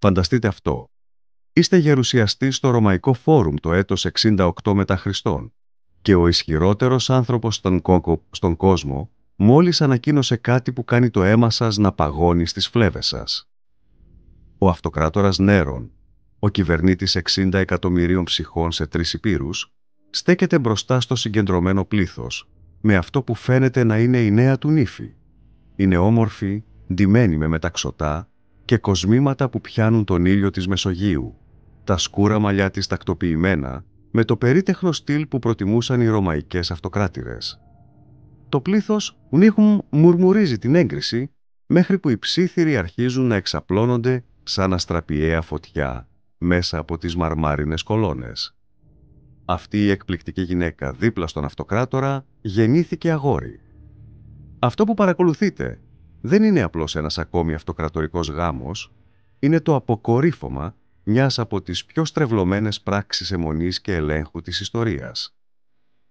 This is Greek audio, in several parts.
Φανταστείτε αυτό. Είστε γερουσιαστής στο Ρωμαϊκό Φόρουμ το έτος 68 μετά Χριστόν και ο ισχυρότερος άνθρωπος στον κόσμο μόλις ανακοίνωσε κάτι που κάνει το αίμα σας να παγώνει στις φλέβες σας. Ο αυτοκράτορας Νέρον, ο κυβερνήτης 60 εκατομμυρίων ψυχών σε 3 ηπείρους, στέκεται μπροστά στο συγκεντρωμένο πλήθος, με αυτό που φαίνεται να είναι η νέα του νύφη. Είναι όμορφη, ντυμένη με μεταξωτά και κοσμήματα που πιάνουν τον ήλιο της Μεσογείου, τα σκούρα μαλλιά της τακτοποιημένα, με το περίτεχνο στυλ που προτιμούσαν οι ρωμαϊκές αυτοκράτηρες. Το πλήθος μουρμουρίζει την έγκριση, μέχρι που οι ψίθυροι αρχίζουν να εξαπλώνονται σαν αστραπιαία φωτιά μέσα από τις μαρμάρινες κολόνες. Αυτή η εκπληκτική γυναίκα δίπλα στον αυτοκράτορα γεννήθηκε αγόρι. Αυτό που παρακολουθείτε δεν είναι απλώς ένας ακόμη αυτοκρατορικός γάμος, είναι το αποκορύφωμα μιας από τις πιο στρεβλωμένες πράξεις αιμονής και ελέγχου της ιστορίας.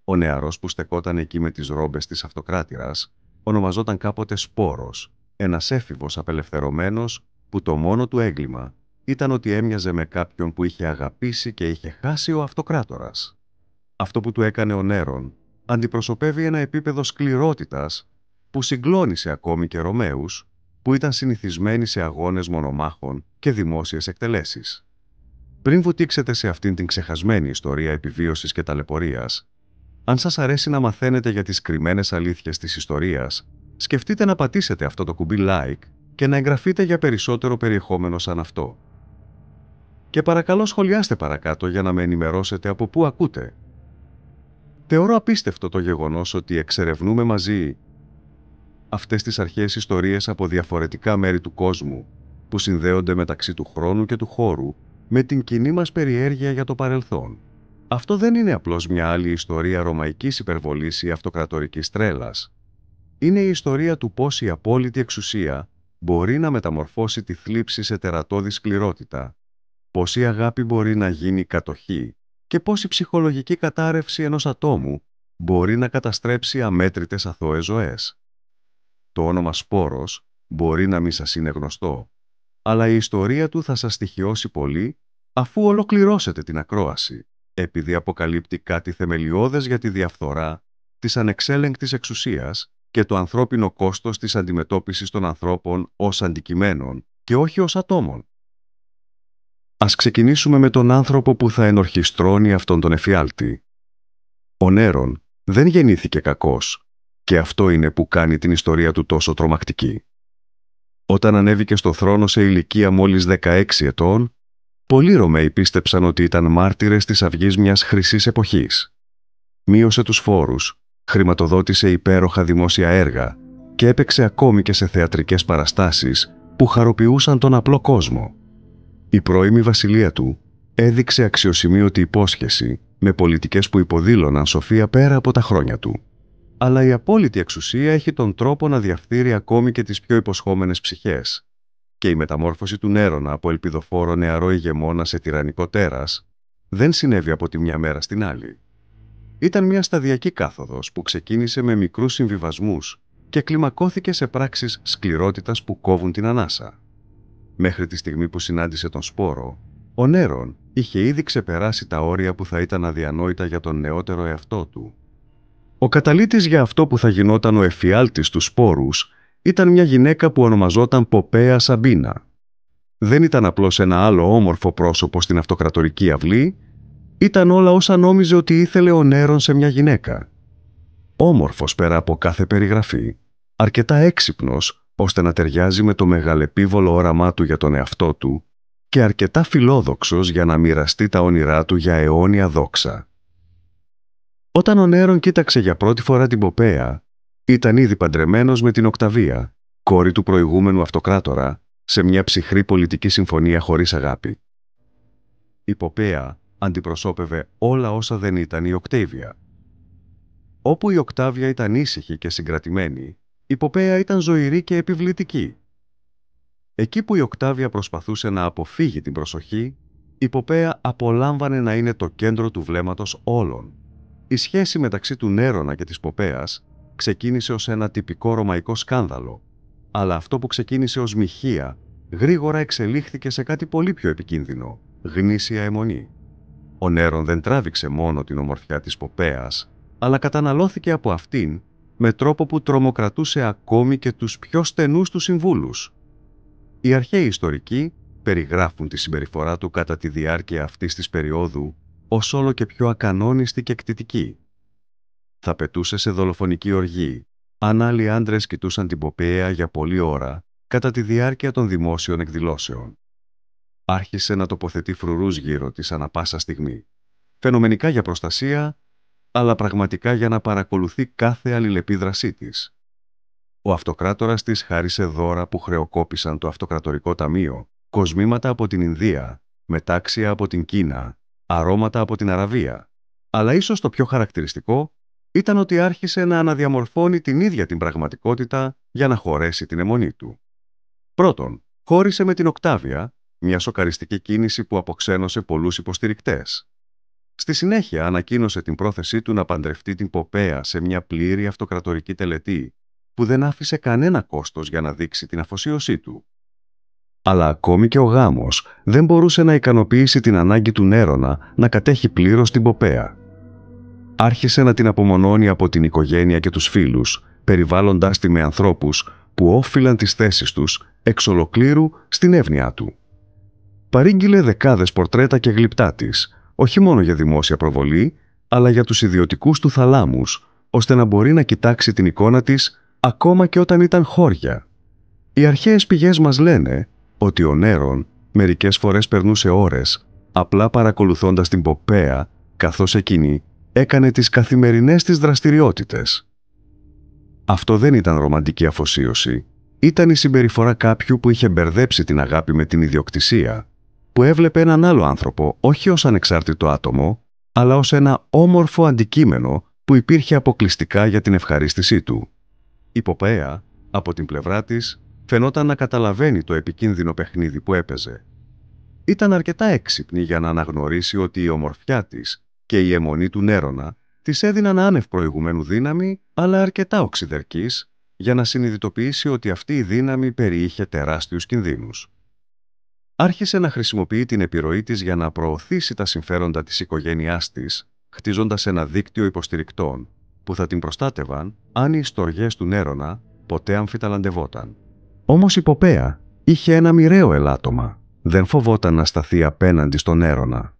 Ο νεαρός που στεκόταν εκεί με τις ρόμπες της αυτοκράτηρας ονομαζόταν κάποτε Σπόρος, ένας έφηβος απελευθερωμένος που το μόνο του έγκλημα ήταν ότι έμοιαζε με κάποιον που είχε αγαπήσει και είχε χάσει ο αυτοκράτορας. Αυτό που του έκανε ο Νέρον αντιπροσωπεύει ένα επίπεδο σκληρότητας που συγκλώνησε ακόμη και Ρωμαίους που ήταν συνηθισμένοι σε αγώνες μονομάχων και δημόσιες εκτελέσεις. Πριν βουτήξετε σε αυτήν την ξεχασμένη ιστορία επιβίωσης και ταλαιπωρίας, αν σας αρέσει να μαθαίνετε για τις κρυμμένες αλήθειες της ιστορίας, σκεφτείτε να πατήσετε αυτό το κουμπί like και να εγγραφείτε για περισσότερο περιεχόμενο σαν αυτό. Και παρακαλώ σχολιάστε παρακάτω για να με ενημερώσετε από πού ακούτε. Θεωρώ απίστευτο το γεγονός ότι εξερευνούμε μαζί αυτές τις αρχαίες ιστορίες από διαφορετικά μέρη του κόσμου που συνδέονται μεταξύ του χρόνου και του χώρου με την κοινή μας περιέργεια για το παρελθόν. Αυτό δεν είναι απλώς μια άλλη ιστορία ρωμαϊκής υπερβολής ή αυτοκρατορικής τρέλας. Είναι η ιστορία του πώς η απόλυτη εξουσία μπορεί να μεταμορφώσει τη θλίψη σε τερατώδη σκληρότητα, πώς η αγάπη μπορεί να γίνει κατοχή και πώς η ψυχολογική κατάρρευση ενός ατόμου μπορεί να καταστρέψει αμέτρητες αθώες ζωές. Το όνομα Σπόρος μπορεί να μην σας είναι γνωστό, αλλά η ιστορία του θα σας στοιχειώσει πολύ αφού ολοκληρώσετε την ακρόαση, επειδή αποκαλύπτει κάτι θεμελιώδες για τη διαφθορά της ανεξέλεγκτης εξουσίας και το ανθρώπινο κόστος της αντιμετώπισης των ανθρώπων ως αντικειμένων και όχι ως ατόμων. Ας ξεκινήσουμε με τον άνθρωπο που θα ενορχιστρώνει αυτόν τον εφιάλτη. Ο Νέρον δεν γεννήθηκε κακός, και αυτό είναι που κάνει την ιστορία του τόσο τρομακτική. Όταν ανέβηκε στο θρόνο σε ηλικία μόλις 16 ετών, πολλοί Ρωμαίοι πίστεψαν ότι ήταν μάρτυρες της αυγής μιας χρυσής εποχής. Μείωσε τους φόρους, χρηματοδότησε υπέροχα δημόσια έργα και έπαιξε ακόμη και σε θεατρικές παραστάσεις που χαροποιούσαν τον απλό κόσμο. Η πρώιμη βασιλεία του έδειξε αξιοσημείωτη υπόσχεση με πολιτικές που υποδήλωναν σοφία πέρα από τα χρόνια του. Αλλά η απόλυτη εξουσία έχει τον τρόπο να διαφθείρει ακόμη και τις πιο υποσχόμενες ψυχές. Και η μεταμόρφωση του Νέρονα από ελπιδοφόρο νεαρό ηγεμόνα σε τυραννικό τέρας δεν συνέβη από τη μια μέρα στην άλλη. Ήταν μια σταδιακή κάθοδος που ξεκίνησε με μικρούς συμβιβασμούς και κλιμακώθηκε σε πράξεις σκληρότητας που κόβουν την ανάσα. Μέχρι τη στιγμή που συνάντησε τον Σπόρο, ο Νέρον είχε ήδη ξεπεράσει τα όρια που θα ήταν αδιανόητα για τον νεότερο εαυτό του. Ο καταλύτης για αυτό που θα γινόταν ο εφιάλτης του Σπόρους ήταν μια γυναίκα που ονομαζόταν Ποπέα Σαμπίνα. Δεν ήταν απλώς ένα άλλο όμορφο πρόσωπο στην αυτοκρατορική αυλή, ήταν όλα όσα νόμιζε ότι ήθελε ο Νέρον σε μια γυναίκα. Όμορφος πέρα από κάθε περιγραφή, αρκετά έξυπνος ώστε να ταιριάζει με το μεγαλεπίβολο όραμά του για τον εαυτό του και αρκετά φιλόδοξος για να μοιραστεί τα όνειρά του για αιώνια δόξα. Όταν ο Νέρον κοίταξε για πρώτη φορά την Ποπέα, ήταν ήδη παντρεμένος με την Οκταβία, κόρη του προηγούμενου αυτοκράτορα, σε μια ψυχρή πολιτική συμφωνία χωρίς αγάπη. Η Ποπέα αντιπροσώπευε όλα όσα δεν ήταν η Οκτέβια. Όπου η Οκτάβια ήταν ήσυχη και συγκρατημένη, η Ποπέα ήταν ζωηρή και επιβλητική. Εκεί που η Οκτάβια προσπαθούσε να αποφύγει την προσοχή, η Ποπέα απολάμβανε να είναι το κέντρο του βλέμματος όλων. Η σχέση μεταξύ του Νέρονα και της Ποπέας ξεκίνησε ως ένα τυπικό ρωμαϊκό σκάνδαλο, αλλά αυτό που ξεκίνησε ως μοιχεία γρήγορα εξελίχθηκε σε κάτι πολύ πιο επικίνδυνο, γνήσια αιμονή. Ο Νέρον δεν τράβηξε μόνο την ομορφιά της Ποπέας, αλλά καταναλώθηκε από αυτήν με τρόπο που τρομοκρατούσε ακόμη και τους πιο στενούς του συμβούλους. Οι αρχαίοι ιστορικοί περιγράφουν τη συμπεριφορά του κατά τη διάρκεια αυτής της περίοδου ως όλο και πιο ακανόνιστη και εκτιτική. Θα πετούσε σε δολοφονική οργή, αν άλλοι άντρες κοιτούσαν την Ποπέα για πολλή ώρα κατά τη διάρκεια των δημόσιων εκδηλώσεων. Άρχισε να τοποθετεί φρουρούς γύρω της ανά πάσα στιγμή, φαινομενικά για προστασία, αλλά πραγματικά για να παρακολουθεί κάθε αλληλεπίδρασή της. Ο αυτοκράτορας της χάρισε δώρα που χρεοκόπησαν το Αυτοκρατορικό Ταμείο, κοσμήματα από την Ινδία, μετάξια από την Κίνα, αρώματα από την Αραβία. Αλλά ίσως το πιο χαρακτηριστικό ήταν ότι άρχισε να αναδιαμορφώνει την ίδια την πραγματικότητα για να χωρέσει την αιμονή του. Πρώτον, χώρισε με την Οκτάβια, μια σοκαριστική κίνηση που αποξένωσε πολλούς υποστηρικτές. Στη συνέχεια ανακοίνωσε την πρόθεσή του να παντρευτεί την Ποπέα σε μια πλήρη αυτοκρατορική τελετή, που δεν άφησε κανένα κόστος για να δείξει την αφοσίωσή του. Αλλά ακόμη και ο γάμος δεν μπορούσε να ικανοποιήσει την ανάγκη του Νέρονα να κατέχει πλήρως την Ποπέα. Άρχισε να την απομονώνει από την οικογένεια και τους φίλους, περιβάλλοντάς τη με ανθρώπους που όφυλαν τις θέσεις τους εξ ολοκλήρου στην εύνοιά του. Παρήγγειλε δεκάδες πορτρέτα και γλυπτά της, όχι μόνο για δημόσια προβολή, αλλά για τους ιδιωτικούς του θαλάμους, ώστε να μπορεί να κοιτάξει την εικόνα της ακόμα και όταν ήταν χώρια. Οι αρχαίες πηγές μας λένε ότι ο Νέρον μερικές φορές περνούσε ώρες απλά παρακολουθώντας την Ποπέα, καθώς εκείνη έκανε τις καθημερινές της δραστηριότητες. Αυτό δεν ήταν ρομαντική αφοσίωση, ήταν η συμπεριφορά κάποιου που είχε μπερδέψει την αγάπη με την ιδιοκτησία, που έβλεπε έναν άλλο άνθρωπο όχι ως ανεξάρτητο άτομο, αλλά ως ένα όμορφο αντικείμενο που υπήρχε αποκλειστικά για την ευχαρίστησή του. Η Ποπέα, από την πλευρά της, φαινόταν να καταλαβαίνει το επικίνδυνο παιχνίδι που έπαιζε. Ήταν αρκετά έξυπνη για να αναγνωρίσει ότι η ομορφιά της και η αιμονή του Νέρονα της έδιναν άνευ προηγουμένου δύναμη, αλλά αρκετά οξυδερκής, για να συνειδητοποιήσει ότι αυτή η δύναμη περιείχε τεράστιους κινδύνους. Άρχισε να χρησιμοποιεί την επιρροή της για να προωθήσει τα συμφέροντα της οικογένειάς της, χτίζοντας ένα δίκτυο υποστηρικτών που θα την προστάτευαν αν οι στοργές του Νέρονα ποτέ αμφιταλαντευόταν. Όμως η Ποπέα είχε ένα μοιραίο ελάττωμα. Δεν φοβόταν να σταθεί απέναντι στον Νέρονα.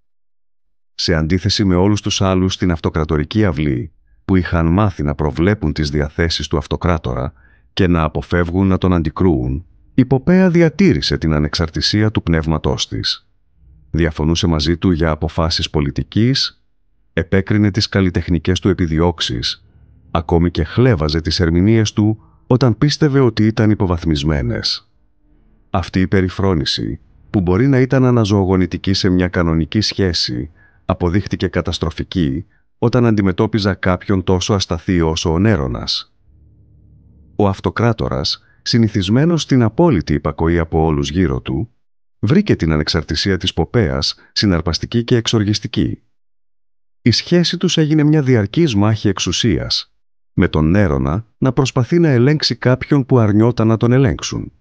Σε αντίθεση με όλους τους άλλους στην αυτοκρατορική αυλή, που είχαν μάθει να προβλέπουν τις διαθέσεις του αυτοκράτορα και να αποφεύγουν να τον αντικρούουν, η Ποπέα διατήρησε την ανεξαρτησία του πνεύματός της. Διαφωνούσε μαζί του για αποφάσεις πολιτικής, επέκρινε τις καλλιτεχνικές του επιδιώξεις, ακόμη και χλέβαζε τις ερμηνείες του όταν πίστευε ότι ήταν υποβαθμισμένες. Αυτή η περιφρόνηση, που μπορεί να ήταν αναζωογονητική σε μια κανονική σχέση, αποδείχτηκε καταστροφική όταν αντιμετώπιζα κάποιον τόσο ασταθή όσο ο Νέρονας. Ο αυτοκράτορας, συνηθισμένος στην απόλυτη υπακοή από όλους γύρω του, βρήκε την ανεξαρτησία της Ποπέας συναρπαστική και εξοργιστική. Η σχέση τους έγινε μια διαρκής μάχη εξουσίας, με τον Νέρονα να προσπαθεί να ελέγξει κάποιον που αρνιόταν να τον ελέγξουν.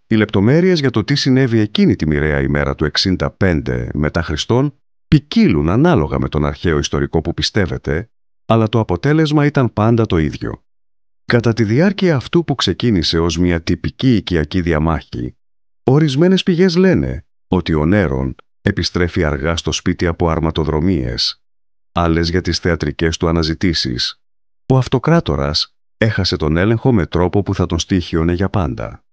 Οι λεπτομέρειες για το τι συνέβη εκείνη τη μοιραία ημέρα του 65 μετά Χριστόν ποικίλουν ανάλογα με τον αρχαίο ιστορικό που πιστεύετε, αλλά το αποτέλεσμα ήταν πάντα το ίδιο. Κατά τη διάρκεια αυτού που ξεκίνησε ως μια τυπική οικιακή διαμάχη, ορισμένες πηγές λένε ότι ο Νέρον επιστρέφει αργά στο σπίτι από αρματοδρομίες, άλλες για τις θεατρικές του αναζητήσεις. Ο αυτοκράτορας έχασε τον έλεγχο με τρόπο που θα τον στοίχιωνε για πάντα.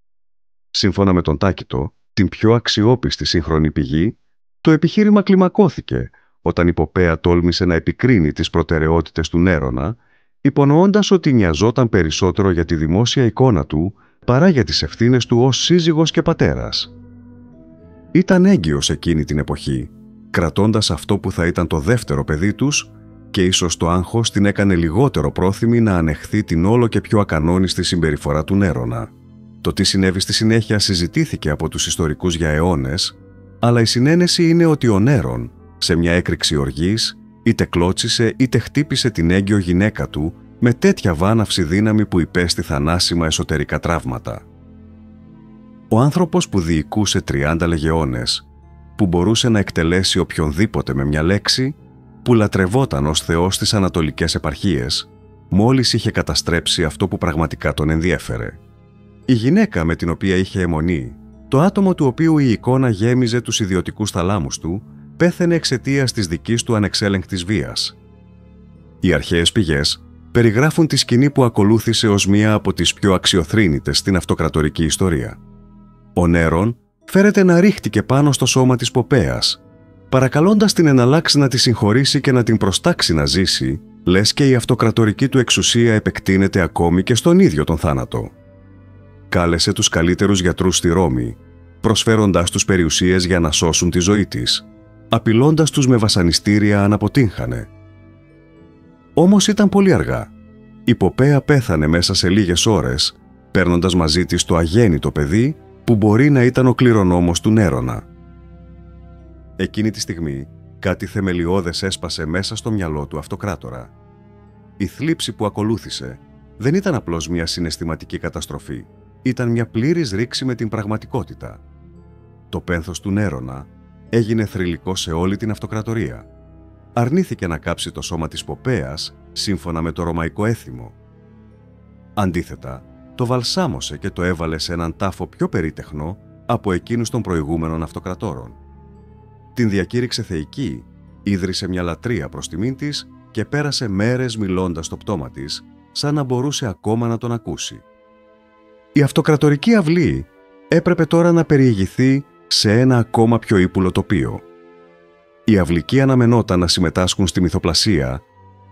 Σύμφωνα με τον Τάκητο, την πιο αξιόπιστη σύγχρονη πηγή, το επιχείρημα κλιμακώθηκε όταν η Ποπέα τόλμησε να επικρίνει τις προτεραιότητες του Νέρονα, υπονοώντας ότι νοιαζόταν περισσότερο για τη δημόσια εικόνα του παρά για τις ευθύνες του ως σύζυγος και πατέρας. Ήταν έγκυος εκείνη την εποχή, κρατώντας αυτό που θα ήταν το δεύτερο παιδί τους, και ίσως το άγχος την έκανε λιγότερο πρόθυμη να ανεχθεί την όλο και πιο ακανόνιστη συμπεριφορά του Νέρονα. Το τι συνέβη στη συνέχεια συζητήθηκε από τους ιστορικούς για αιώνες, αλλά η συνένεση είναι ότι ο Νέρον, σε μια έκρηξη οργής, είτε κλώτσισε είτε χτύπησε την έγκυο γυναίκα του με τέτοια βάναυση δύναμη που υπέστη θανάσιμα εσωτερικά τραύματα. Ο άνθρωπος που διοικούσε 30 λεγεώνες, που μπορούσε να εκτελέσει οποιονδήποτε με μια λέξη, που λατρευόταν ως θεός στις ανατολικές επαρχίες, μόλις είχε καταστρέψει αυτό που πραγματικά τον ενδιέφερε. Η γυναίκα με την οποία είχε αιμονή, το άτομο του οποίου η εικόνα γέμιζε τους ιδιωτικούς θαλάμους του, πέθαινε εξαιτίας της δικής του ανεξέλεγκτης βίας. Οι αρχαίες πηγές περιγράφουν τη σκηνή που ακολούθησε ως μία από τις πιο αξιοθρήνητες στην αυτοκρατορική ιστορία. Ο Νέρον φέρεται να ρίχτηκε πάνω στο σώμα της Ποπέας, παρακαλώντας την εναλλάξει να τη συγχωρήσει και να την προστάξει να ζήσει, λες και η αυτοκρατορική του εξουσία επεκτείνεται ακόμη και στον ίδιο τον θάνατο. Κάλεσε τους καλύτερους γιατρούς στη Ρώμη, προσφέροντάς τους περιουσίες για να σώσουν τη ζωή της, απειλώντας τους με βασανιστήρια αν αποτύχανε. Όμως ήταν πολύ αργά. Η Ποπέα πέθανε μέσα σε λίγες ώρες, παίρνοντας μαζί της το αγέννητο παιδί που μπορεί να ήταν ο κληρονόμος του Νέρονα. Εκείνη τη στιγμή κάτι θεμελιώδες έσπασε μέσα στο μυαλό του αυτοκράτορα. Η θλίψη που ακολούθησε δεν ήταν απλώς μια συναισθηματική καταστροφή, ήταν μια πλήρης ρήξη με την πραγματικότητα. Το πένθος του Νέρονα έγινε θρυλικό σε όλη την αυτοκρατορία. Αρνήθηκε να κάψει το σώμα της Ποπέας σύμφωνα με το ρωμαϊκό έθιμο. Αντίθετα, το βαλσάμωσε και το έβαλε σε έναν τάφο πιο περίτεχνο από εκείνους των προηγούμενων αυτοκρατόρων. Την διακήρυξε θεϊκή, ίδρυσε μια λατρεία προς τιμήν της και πέρασε μέρες μιλώντας στο πτώμα της, σαν να μπορούσε ακόμα να τον ακούσει. Η αυτοκρατορική αυλή έπρεπε τώρα να περιηγηθεί σε ένα ακόμα πιο ύπουλο τοπίο. Οι αυλικοί αναμενόταν να συμμετάσχουν στη μυθοπλασία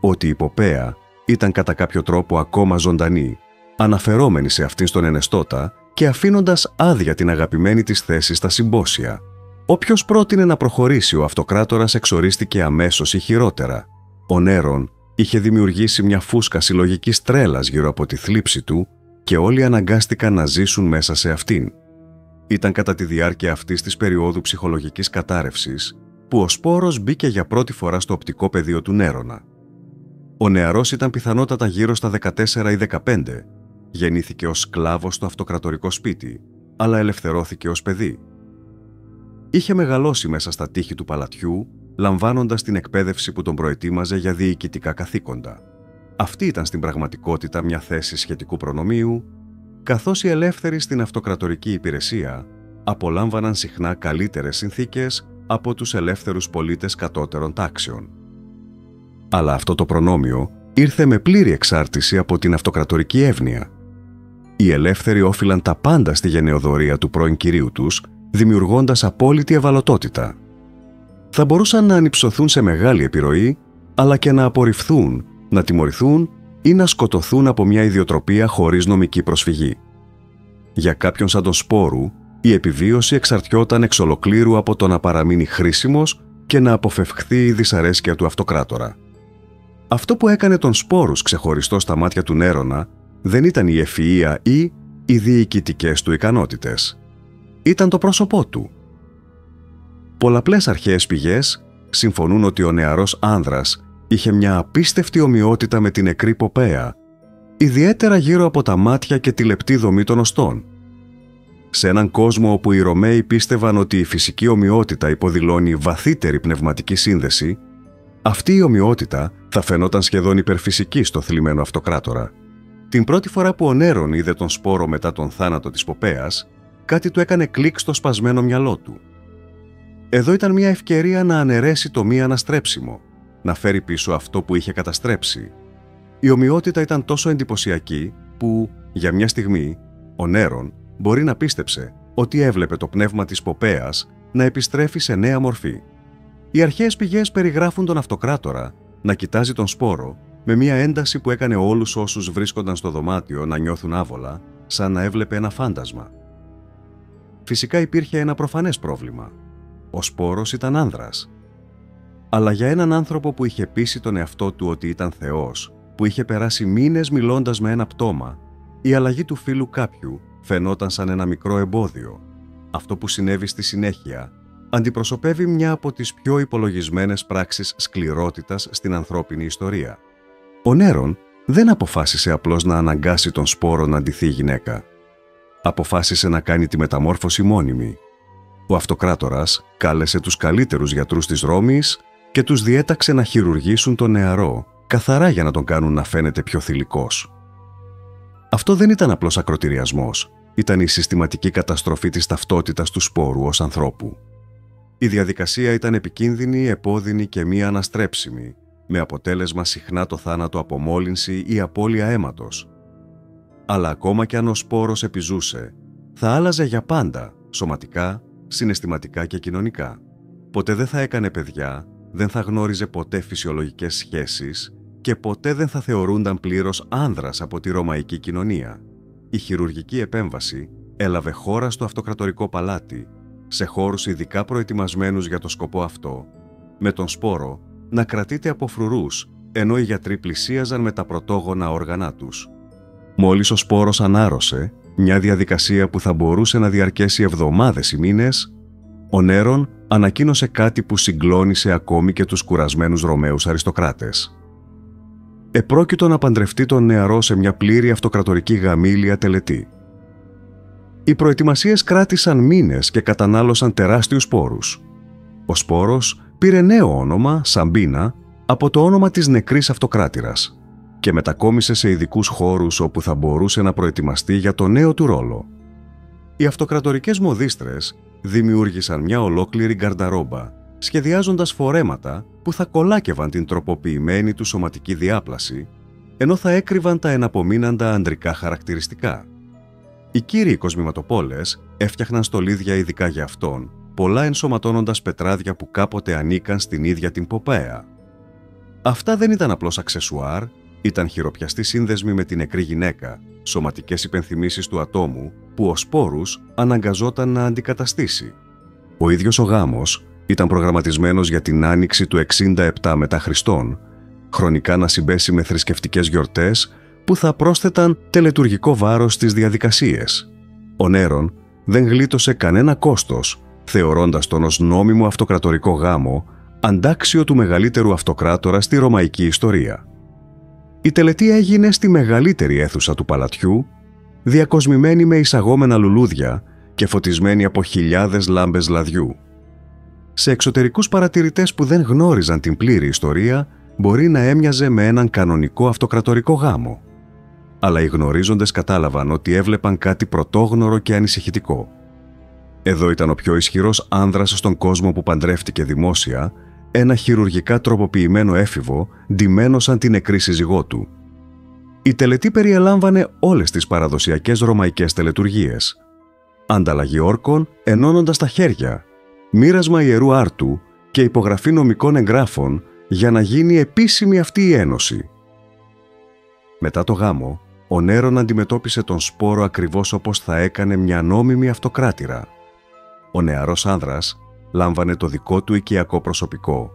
ότι η Ποπέα ήταν κατά κάποιο τρόπο ακόμα ζωντανή, αναφερόμενη σε αυτήν στον Ενεστώτα και αφήνοντας άδεια την αγαπημένη της θέση στα συμπόσια. Όποιος πρότεινε να προχωρήσει, ο αυτοκράτορας εξορίστηκε αμέσως ή χειρότερα. Ο Νέρον είχε δημιουργήσει μια φούσκα συλλογικής τρέλας γύρω από τη θλίψη του και όλοι αναγκάστηκαν να ζήσουν μέσα σε αυτήν. Ήταν κατά τη διάρκεια αυτής της περίοδου ψυχολογικής κατάρρευσης που ο σπόρος μπήκε για πρώτη φορά στο οπτικό πεδίο του Νέρονα. Ο νεαρός ήταν πιθανότατα γύρω στα 14 ή 15. Γεννήθηκε ως σκλάβος στο αυτοκρατορικό σπίτι, αλλά ελευθερώθηκε ως παιδί. Είχε μεγαλώσει μέσα στα τείχη του παλατιού, λαμβάνοντας την εκπαίδευση που τον προετοίμαζε για διοικητικά καθήκοντα. Αυτή ήταν στην πραγματικότητα μια θέση σχετικού προνομίου, καθώς οι ελεύθεροι στην αυτοκρατορική υπηρεσία απολάμβαναν συχνά καλύτερες συνθήκες από τους ελεύθερους πολίτες κατώτερων τάξεων. Αλλά αυτό το προνόμιο ήρθε με πλήρη εξάρτηση από την αυτοκρατορική εύνοια. Οι ελεύθεροι όφυλαν τα πάντα στη γενεοδορία του πρώην κυρίου τους, δημιουργώντας απόλυτη ευαλωτότητα. Θα μπορούσαν να ανυψωθούν σε μεγάλη επιρροή, αλλά και να απορριφθούν, να τιμωρηθούν ή να σκοτωθούν από μια ιδιοτροπία χωρίς νομική προσφυγή. Για κάποιον σαν τον Σπόρου, η επιβίωση εξαρτιόταν εξ ολοκλήρου από το να παραμείνει χρήσιμος και να αποφευχθεί η δυσαρέσκεια του αυτοκράτορα. Αυτό που έκανε τον Σπόρους ξεχωριστό στα μάτια του Νέρονα δεν ήταν η ευφυΐα ή οι διοικητικές του ικανότητες. Ήταν το πρόσωπό του. Πολλαπλές αρχαίες πηγές συμφωνούν ότι ο νεαρός άνδρας είχε μια απίστευτη ομοιότητα με την νεκρή Ποπέα, ιδιαίτερα γύρω από τα μάτια και τη λεπτή δομή των οστών. Σε έναν κόσμο όπου οι Ρωμαίοι πίστευαν ότι η φυσική ομοιότητα υποδηλώνει βαθύτερη πνευματική σύνδεση, αυτή η ομοιότητα θα φαινόταν σχεδόν υπερφυσική στο θλιμμένο αυτοκράτορα. Την πρώτη φορά που ο Νέρον είδε τον Σπόρο μετά τον θάνατο της Ποπέας, κάτι του έκανε κλικ στο σπασμένο μυαλό του. Εδώ ήταν μια ευκαιρία να αναιρέσει το μη αναστρέψιμο, να φέρει πίσω αυτό που είχε καταστρέψει. Η ομοιότητα ήταν τόσο εντυπωσιακή που, για μια στιγμή, ο Νέρον μπορεί να πίστεψε ότι έβλεπε το πνεύμα της Ποπέας να επιστρέφει σε νέα μορφή. Οι αρχαίες πηγές περιγράφουν τον αυτοκράτορα να κοιτάζει τον Σπόρο με μια ένταση που έκανε όλους όσους βρίσκονταν στο δωμάτιο να νιώθουν άβολα, σαν να έβλεπε ένα φάντασμα. Φυσικά υπήρχε ένα προφανές πρόβλημα. Ο Σπόρος ήταν άνδρας. Αλλά για έναν άνθρωπο που είχε πείσει τον εαυτό του ότι ήταν Θεός, που είχε περάσει μήνες μιλώντας με ένα πτώμα, η αλλαγή του φύλου κάποιου φαινόταν σαν ένα μικρό εμπόδιο. Αυτό που συνέβη στη συνέχεια αντιπροσωπεύει μια από τις πιο υπολογισμένες πράξεις σκληρότητας στην ανθρώπινη ιστορία. Ο Νέρον δεν αποφάσισε απλώς να αναγκάσει τον Σπόρο να ντυθεί γυναίκα. αποφάσισε να κάνει τη μεταμόρφωση μόνιμη. Ο αυτοκράτορας κάλεσε τους καλύτερους γιατρούς της Ρώμης και τους διέταξε να χειρουργήσουν τον νεαρό, καθαρά για να τον κάνουν να φαίνεται πιο θηλυκός. Αυτό δεν ήταν απλώς ακροτηριασμός, ήταν η συστηματική καταστροφή της ταυτότητας του σπόρου ως ανθρώπου. Η διαδικασία ήταν επικίνδυνη, επώδυνη και μη αναστρέψιμη, με αποτέλεσμα συχνά το θάνατο από μόλυνση ή απώλεια αίματος. Αλλά ακόμα κι αν ο σπόρος επιζούσε, θα άλλαζε για πάντα, σωματικά, συναισθηματικά και κοινωνικά. Ποτέ δεν θα έκανε παιδιά, δεν θα γνώριζε ποτέ φυσιολογικές σχέσεις και ποτέ δεν θα θεωρούνταν πλήρως άνδρας από τη ρωμαϊκή κοινωνία. Η χειρουργική επέμβαση έλαβε χώρα στο αυτοκρατορικό παλάτι, σε χώρους ειδικά προετοιμασμένους για το σκοπό αυτό, με τον σπόρο να κρατείται από φρουρούς, ενώ οι γιατροί πλησίαζαν με τα πρωτόγωνα όργανά τους. Μόλις ο σπόρος ανάρρωσε, μια διαδικασία που θα μπορούσε να διαρκέσει εβδομάδες ή μήνες, ο Νέρον ανακοίνωσε κάτι που συγκλώνησε ακόμη και τους κουρασμένους Ρωμαίους αριστοκράτες. Επρόκειτο να παντρευτεί τον νεαρό σε μια πλήρη αυτοκρατορική γαμήλια τελετή. Οι προετοιμασίες κράτησαν μήνες και κατανάλωσαν τεράστιους σπόρους. Ο σπόρος πήρε νέο όνομα, Σαμπίνα, από το όνομα της νεκρής αυτοκράτηρας και μετακόμισε σε ειδικούς χώρους όπου θα μπορούσε να προετοιμαστεί για το νέο του ρόλο. Οι αυτοκρατορικές μοδίστρες δημιούργησαν μια ολόκληρη γκαρνταρόμπα, σχεδιάζοντας φορέματα που θα κολάκευαν την τροποποιημένη του σωματική διάπλαση, ενώ θα έκρυβαν τα εναπομείναντα ανδρικά χαρακτηριστικά. Οι κύριοι κοσμηματοπόλες έφτιαχναν στολίδια ειδικά για αυτόν, πολλά ενσωματώνοντας πετράδια που κάποτε ανήκαν στην ίδια την Ποπέα. Αυτά δεν ήταν απλώς αξεσουάρ, ήταν χειροπιαστοί σύνδεσμοι με την νεκρή γυναίκα, σωματικές υπενθυμίσεις του ατόμου που ο σπόρους αναγκαζόταν να αντικαταστήσει. Ο ίδιος ο γάμος ήταν προγραμματισμένος για την άνοιξη του 67 μετά Χριστόν, χρονικά να συμπέσει με θρησκευτικές γιορτές που θα πρόσθεταν τελετουργικό βάρος στις διαδικασίες. Ο Νέρον δεν γλίτωσε κανένα κόστος, θεωρώντας τον ως νόμιμο αυτοκρατορικό γάμο αντάξιο του μεγαλύτερου αυτοκράτορα στη ρωμαϊκή ιστορία. Η τελετή έγινε στη μεγαλύτερη αίθουσα του παλατιού, διακοσμημένη με εισαγόμενα λουλούδια και φωτισμένη από χιλιάδες λάμπες λαδιού. Σε εξωτερικούς παρατηρητές που δεν γνώριζαν την πλήρη ιστορία, μπορεί να έμοιαζε με έναν κανονικό αυτοκρατορικό γάμο. Αλλά οι γνωρίζοντες κατάλαβαν ότι έβλεπαν κάτι πρωτόγνωρο και ανησυχητικό. Εδώ ήταν ο πιο ισχυρός άνδρας στον κόσμο που παντρεύτηκε δημόσια, ένα χειρουργικά τροποποιημένο έφηβο, ντυμένο σαν την νεκρή σύζυγό του. Η τελετή περιελάμβανε όλες τις παραδοσιακές ρωμαϊκές τελετουργίες. Ανταλλαγή όρκων ενώνοντας τα χέρια, μοίρασμα ιερού άρτου και υπογραφή νομικών εγγράφων για να γίνει επίσημη αυτή η ένωση. Μετά το γάμο, ο Νέρον αντιμετώπισε τον σπόρο ακριβώς όπως θα έκανε μια νόμιμη αυτοκράτηρα. Ο νεαρός άνδρας λάμβανε το δικό του οικιακό προσωπικό,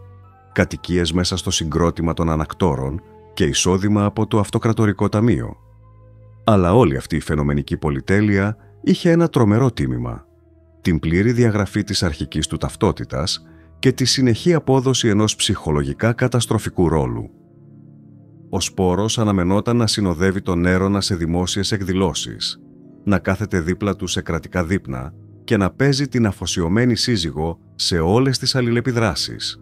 κατοικίες μέσα στο συγκρότημα των ανακτόρων και εισόδημα από το αυτοκρατορικό ταμείο. Αλλά όλη αυτή η φαινομενική πολυτέλεια είχε ένα τρομερό τίμημα: την πλήρη διαγραφή της αρχικής του ταυτότητας και τη συνεχή απόδοση ενός ψυχολογικά καταστροφικού ρόλου. Ο σπόρος αναμενόταν να συνοδεύει τον Νέρονα σε δημόσιες εκδηλώσεις, να κάθεται δίπλα του σε κρατικά δείπνα και να παίζει την αφοσιωμένη σύζυγο σε όλες τις αλληλεπιδράσεις.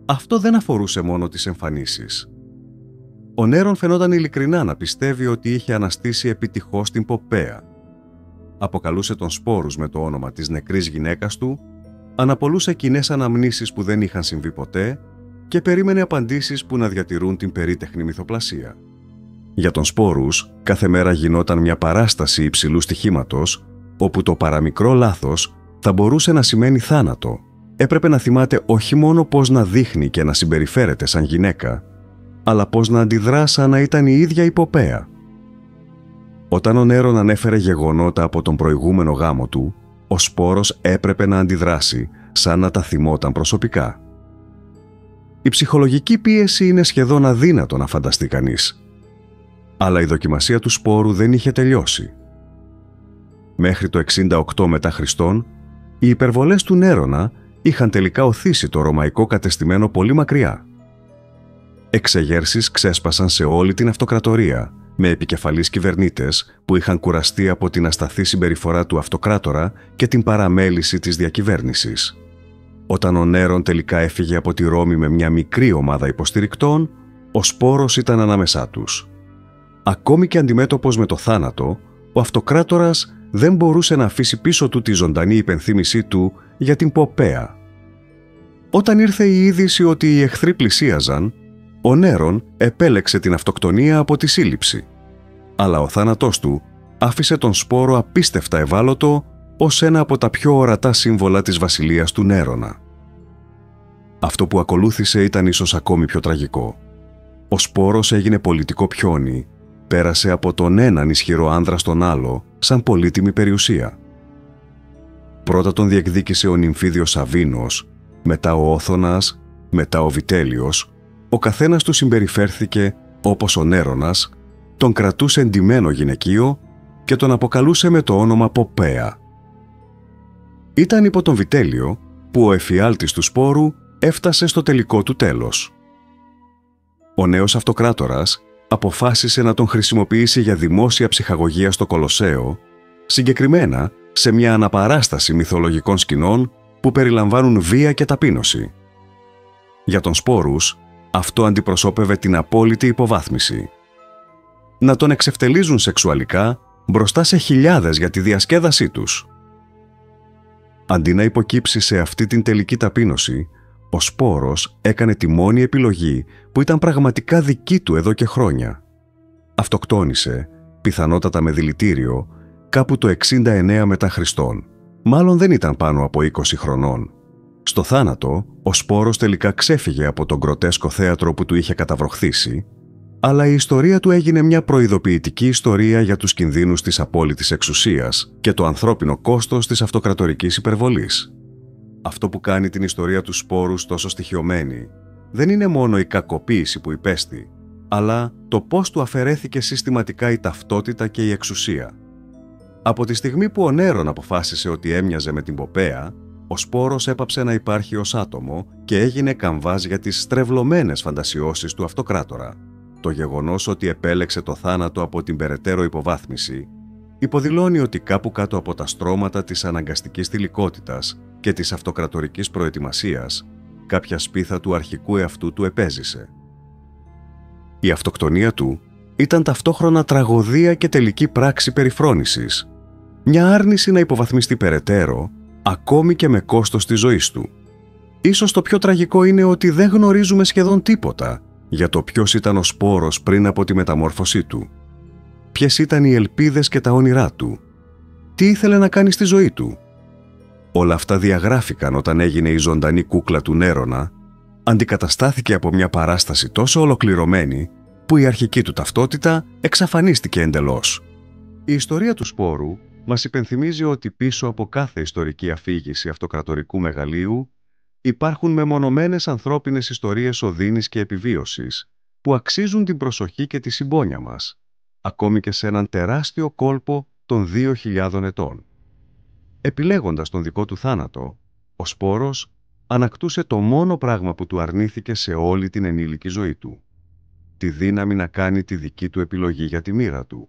Αυτό δεν αφορούσε μόνο τις εμφανίσεις. Ο Νέρον φαινόταν ειλικρινά να πιστεύει ότι είχε αναστήσει επιτυχώς την Ποπέα. Αποκαλούσε τον σπόρους με το όνομα της νεκρής γυναίκας του, αναπολούσε κοινές αναμνήσεις που δεν είχαν συμβεί ποτέ και περίμενε απαντήσεις που να διατηρούν την περίτεχνη μυθοπλασία. Για τον σπόρους, κάθε μέρα γινόταν μια παράσταση υψηλού στοιχήματος, όπου το παραμικρό λάθος θα μπορούσε να σημαίνει θάνατο. Έπρεπε να θυμάται όχι μόνο πώς να δείχνει και να συμπεριφέρεται σαν γυναίκα, αλλά πώς να αντιδρά σαν να ήταν η ίδια η Ποπέα. Όταν ο Νέρον ανέφερε γεγονότα από τον προηγούμενο γάμο του, ο σπόρος έπρεπε να αντιδράσει σαν να τα θυμόταν προσωπικά. Η ψυχολογική πίεση είναι σχεδόν αδύνατο να φανταστεί κανείς. Αλλά η δοκιμασία του σπόρου δεν είχε τελειώσει. Μέχρι το 68 μετά Χριστόν, οι υπερβολές του Νέρονα είχαν τελικά οθήσει το ρωμαϊκό κατεστημένο πολύ μακριά. Εξεγέρσεις ξέσπασαν σε όλη την αυτοκρατορία, με επικεφαλής κυβερνήτες που είχαν κουραστεί από την ασταθή συμπεριφορά του αυτοκράτορα και την παραμέληση της διακυβέρνησης. Όταν ο Νέρον τελικά έφυγε από τη Ρώμη με μια μικρή ομάδα υποστηρικτών, ο Σπόρος ήταν ανάμεσά τους. Ακόμη και αντιμέτωπος με το θάνατο, ο αυτοκράτορας δεν μπορούσε να αφήσει πίσω του τη ζωντανή υπενθύμησή του για την Ποπέα. Όταν ήρθε η είδηση ότι οι εχθροί πλησίαζαν, ο Νέρον επέλεξε την αυτοκτονία από τη σύλληψη. Αλλά ο θάνατός του άφησε τον Σπόρο απίστευτα ευάλωτο ως ένα από τα πιο ορατά σύμβολα της βασιλείας του Νέρονα. Αυτό που ακολούθησε ήταν ίσως ακόμη πιο τραγικό. Ο Σπόρος έγινε πολιτικό πιόνι, πέρασε από τον έναν ισχυρό άνδρα στον άλλο σαν πολύτιμη περιουσία. Πρώτα τον διεκδίκησε ο νυμφίδιος Σαβίνος, μετά ο Όθωνας, μετά ο Βιτέλιος. Ο καθένας του συμπεριφέρθηκε όπως ο Νέρονας, τον κρατούσε εντυμένο γυναικείο και τον αποκαλούσε με το όνομα Ποπέα. Ήταν υπό τον Βιτέλιο που ο εφιάλτης του Σπόρου έφτασε στο τελικό του τέλος. Ο νέος αυτοκράτορας αποφάσισε να τον χρησιμοποιήσει για δημόσια ψυχαγωγία στο Κολοσσέο, συγκεκριμένα σε μια αναπαράσταση μυθολογικών σκηνών που περιλαμβάνουν βία και ταπείνωση. Για τον Σπόρους, αυτό αντιπροσώπευε την απόλυτη υποβάθμιση. Να τον εξευτελίζουν σεξουαλικά μπροστά σε χιλιάδες για τη διασκέδασή τους. Αντί να υποκύψει σε αυτή την τελική ταπείνωση, ο Σπόρος έκανε τη μόνη επιλογή που ήταν πραγματικά δική του εδώ και χρόνια. Αυτοκτόνησε, πιθανότατα με δηλητήριο, κάπου το 69 μετά Χριστόν. Μάλλον δεν ήταν πάνω από 20 χρονών. Στο θάνατο, ο Σπόρος τελικά ξέφυγε από τον γκροτέσκο θέατρο που του είχε καταβροχθήσει, αλλά η ιστορία του έγινε μια προειδοποιητική ιστορία για τους κινδύνους της απόλυτης εξουσίας και το ανθρώπινο κόστος της αυτοκρατορικής υπερβολής. Αυτό που κάνει την ιστορία του Σπόρους τόσο στοιχειωμένη δεν είναι μόνο η κακοποίηση που υπέστη, αλλά το πώς του αφαιρέθηκε συστηματικά η ταυτότητα και η εξουσία. Από τη στιγμή που ο Νέρον αποφάσισε ότι έμοιαζε με την Ποπέα, ο Σπόρος έπαψε να υπάρχει ως άτομο και έγινε καμβάς για τις στρεβλωμένες φαντασιώσεις του αυτοκράτορα. Το γεγονός ότι επέλεξε το θάνατο από την περαιτέρω υποβάθμιση υποδηλώνει ότι κάπου κάτω από τα στρώματα της αναγκαστικής θηλυκότητας και της αυτοκρατορικής προετοιμασίας, κάποια σπίθα του αρχικού εαυτού του επέζησε. Η αυτοκτονία του ήταν ταυτόχρονα τραγωδία και τελική πράξη περιφρόνησης, μια άρνηση να υποβαθμιστεί περαιτέρω, ακόμη και με κόστος της ζωής του. Ίσως το πιο τραγικό είναι ότι δεν γνωρίζουμε σχεδόν τίποτα για το ποιος ήταν ο Σπόρος πριν από τη μεταμόρφωσή του. Ποιες ήταν οι ελπίδες και τα όνειρά του. Τι ήθελε να κάνει στη ζωή του. Όλα αυτά διαγράφηκαν όταν έγινε η ζωντανή κούκλα του Νέρονα, αντικαταστάθηκε από μια παράσταση τόσο ολοκληρωμένη που η αρχική του ταυτότητα εξαφανίστηκε εντελώς. Η ιστορία του Σπόρου μας υπενθυμίζει ότι πίσω από κάθε ιστορική αφήγηση αυτοκρατορικού μεγαλείου υπάρχουν μεμονωμένες ανθρώπινες ιστορίες οδύνης και επιβίωσης που αξίζουν την προσοχή και τη συμπόνια μας, ακόμη και σε έναν τεράστιο κόλπο των 2.000 ετών. Επιλέγοντας τον δικό του θάνατο, ο Σπόρος ανακτούσε το μόνο πράγμα που του αρνήθηκε σε όλη την ενήλικη ζωή του: τη δύναμη να κάνει τη δική του επιλογή για τη μοίρα του.